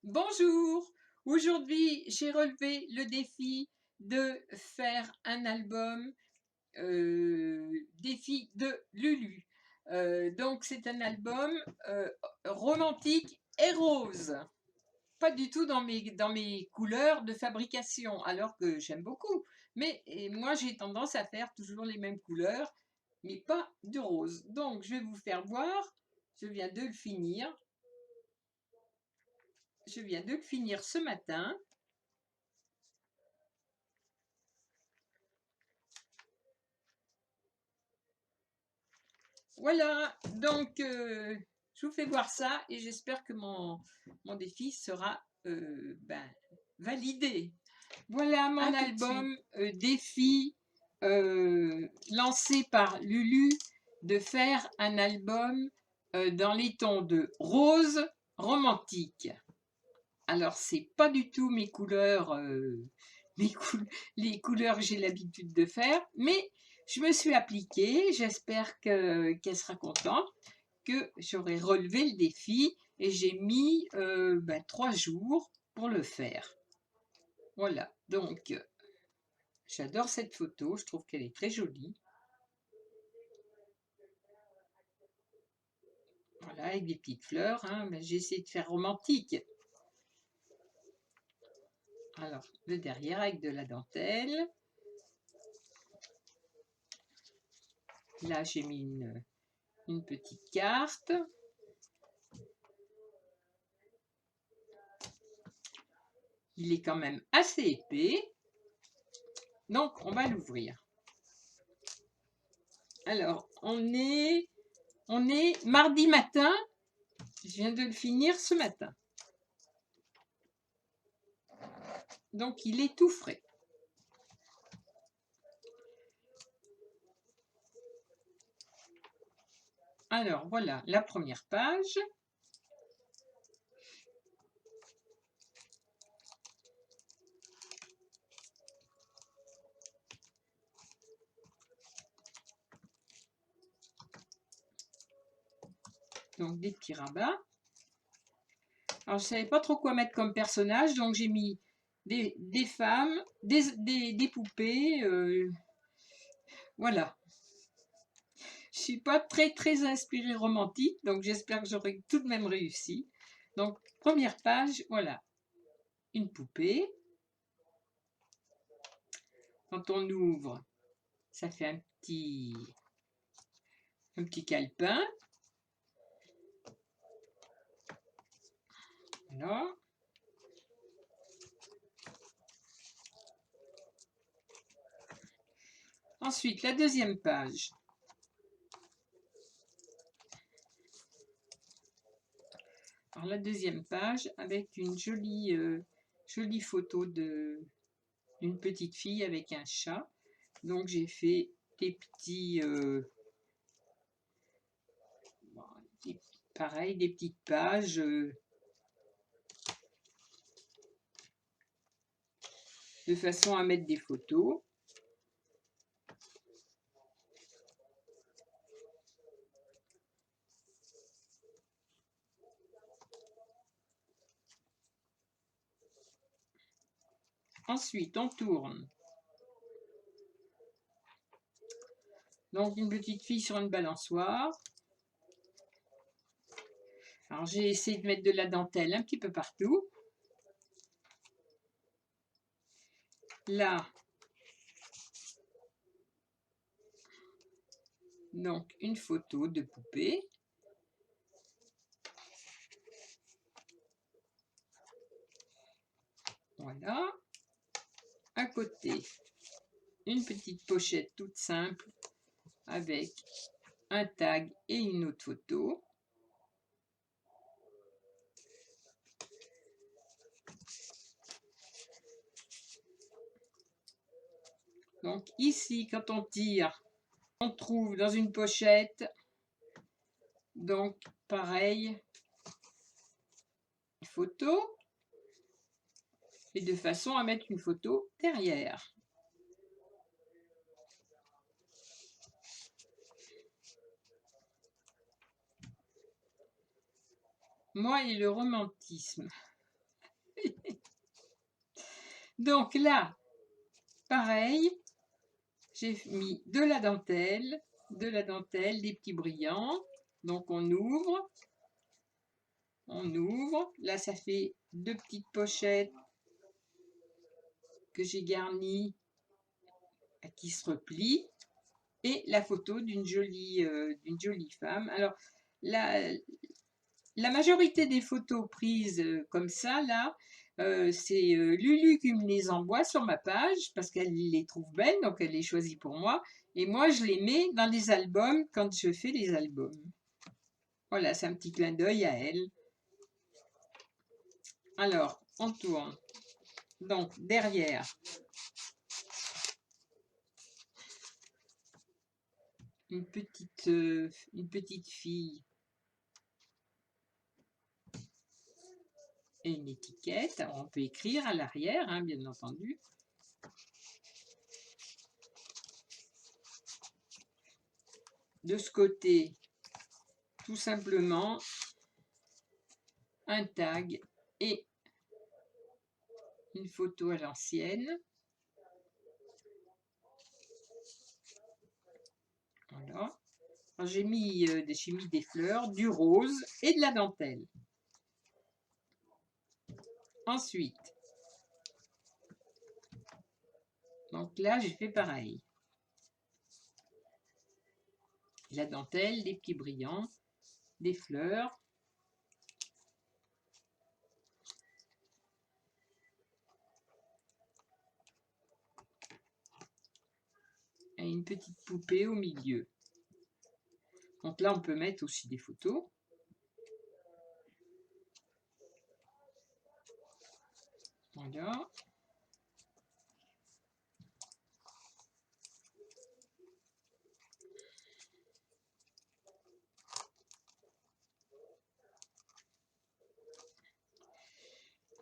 Bonjour, aujourd'hui j'ai relevé le défi de faire un album, défi de Lulu. Donc c'est un album romantique et rose, pas du tout dans mes couleurs de fabrication, alors que j'aime beaucoup. Mais moi j'ai tendance à faire toujours les mêmes couleurs, mais pas de rose. Donc je vais vous faire voir, je viens de le finir. Je viens de le finir ce matin. Voilà, donc je vous fais voir ça et j'espère que mon défi sera validé. Voilà mon album défi lancé par Lulu de faire un album dans les tons de rose romantique. Alors c'est pas du tout mes couleurs, les couleurs que j'ai l'habitude de faire, mais je me suis appliquée, j'espère qu'elle sera contente, que j'aurai relevé le défi et j'ai mis 3 jours pour le faire. Voilà, donc j'adore cette photo, je trouve qu'elle est très jolie. Voilà, avec des petites fleurs, hein, j'ai essayé de faire romantique. Alors, le derrière avec de la dentelle. Là, j'ai mis une petite carte. Il est quand même assez épais. Donc, on va l'ouvrir. Alors, on est mardi matin. Je viens de le finir ce matin. Donc, il est tout frais. Alors, voilà la première page. Donc, des petits rabats. Alors, je ne savais pas trop quoi mettre comme personnage, donc j'ai mis des femmes, des poupées. Voilà. Je ne suis pas très inspirée romantique, donc j'espère que j'aurai tout de même réussi. Donc, première page, voilà, une poupée. Quand on ouvre, ça fait un petit calepin. Voilà. Ensuite, la deuxième page. Alors, la deuxième page avec une jolie photo d'une petite fille avec un chat. Donc, j'ai fait des petits... pareil, des petites pages... de façon à mettre des photos. Ensuite, on tourne. Donc, une petite fille sur une balançoire. Alors, j'ai essayé de mettre de la dentelle un petit peu partout. Là, donc, une photo de poupée. Voilà. À côté, une petite pochette toute simple avec un tag et une autre photo. Donc ici, quand on tire, on trouve dans une pochette, donc pareil, une photo, et de façon à mettre une photo derrière. Moi et le romantisme. Donc là, pareil, j'ai mis de la dentelle, des petits brillants. Donc on ouvre. Là, ça fait 2 petites pochettes que j'ai garnies qui se replient. Et la photo d'une jolie femme. Alors, la majorité des photos prises comme ça, là, c'est Lulu qui me les envoie sur ma page parce qu'elle les trouve belles, donc elle les choisit pour moi. Et moi, je les mets dans des albums quand je fais les albums. Voilà, c'est un petit clin d'œil à elle. Alors, on tourne. Donc, derrière, une petite fille et une étiquette. Alors, on peut écrire à l'arrière, hein, bien entendu. De ce côté, tout simplement, un tag et une photo à l'ancienne. Voilà. J'ai mis des fleurs, du rose et de la dentelle. Ensuite, donc là, j'ai fait pareil. La dentelle, des petits brillants, des fleurs. Et une petite poupée au milieu. Donc là, on peut mettre aussi des photos. Voilà.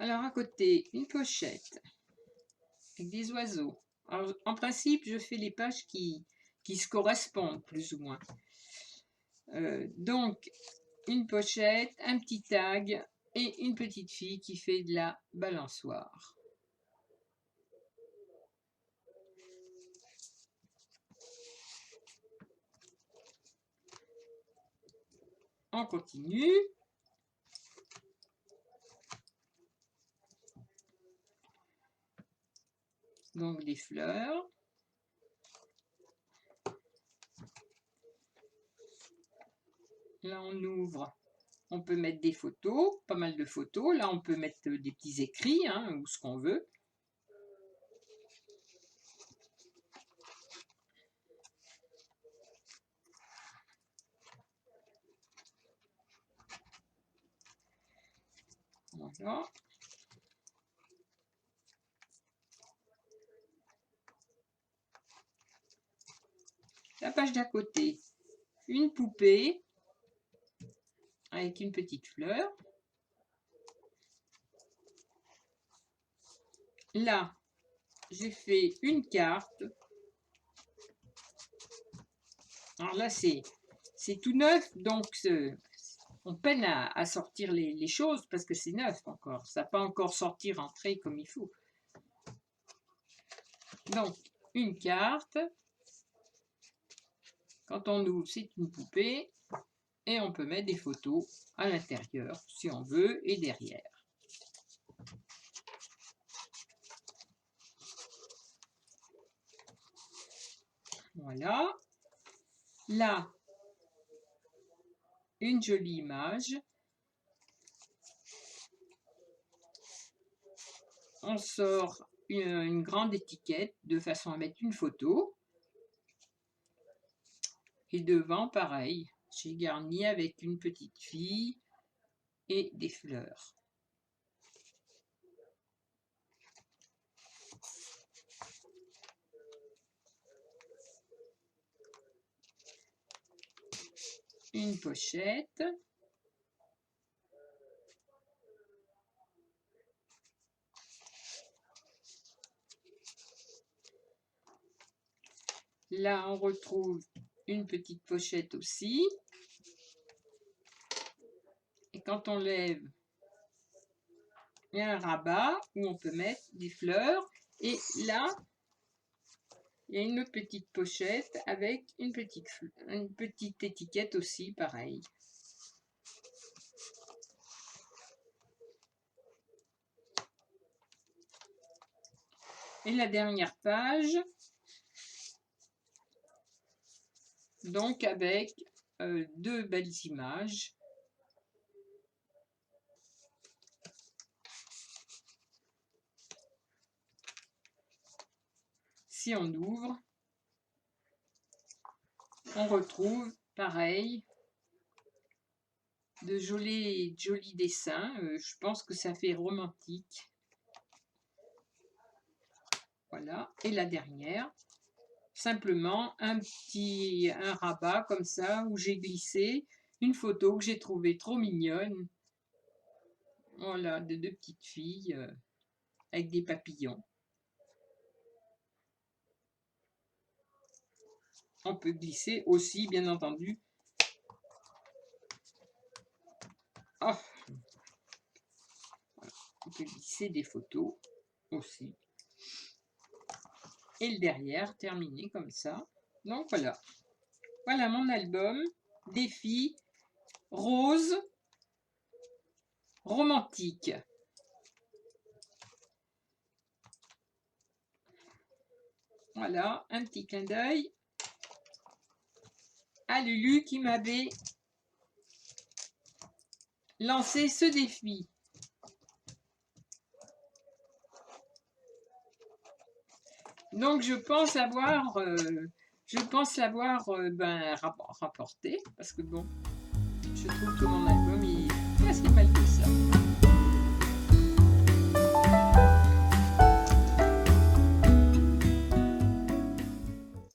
Alors à côté, une pochette avec des oiseaux. Alors, en principe, je fais les pages qui se correspondent plus ou moins. Donc, une pochette, un petit tag et une petite fille qui fait de la balançoire. On continue. Donc des fleurs. Là, on ouvre. On peut mettre des photos, pas mal de photos. Là, on peut mettre des petits écrits, hein, ou ce qu'on veut. Voilà. La page d'à côté, une poupée avec une petite fleur. Là, j'ai fait une carte. Alors là, c'est tout neuf, donc on peine à sortir les choses parce que c'est neuf encore. Ça n'a pas encore sorti, rentré comme il faut. Donc, une carte. Quand on ouvre, c'est une poupée. Et on peut mettre des photos à l'intérieur, si on veut, et derrière. Voilà. Là, une jolie image. On sort une grande étiquette de façon à mettre une photo. Et devant, pareil, j'ai garni avec une petite fille et des fleurs. Une pochette. Là, on retrouve une petite pochette aussi. Et quand on lève, il y a un rabat où on peut mettre des fleurs. Et là, il y a une autre petite pochette avec une petite étiquette aussi, pareil. Et la dernière page, donc avec deux belles images. Si on ouvre, on retrouve pareil de jolis dessins. Je pense que ça fait romantique. Voilà. Et la dernière, simplement un rabat comme ça où j'ai glissé une photo que j'ai trouvée trop mignonne. Voilà, de deux petites filles avec des papillons. On peut glisser aussi, bien entendu. Oh. Voilà. On peut glisser des photos aussi. Et le derrière, terminé comme ça. Donc voilà. Voilà mon album. Défi rose romantique. Voilà, un petit clin d'œil à Lulu qui m'avait lancé ce défi. Donc je pense l'avoir rapporté, parce que bon, je trouve que mon album est pas si mal que ça.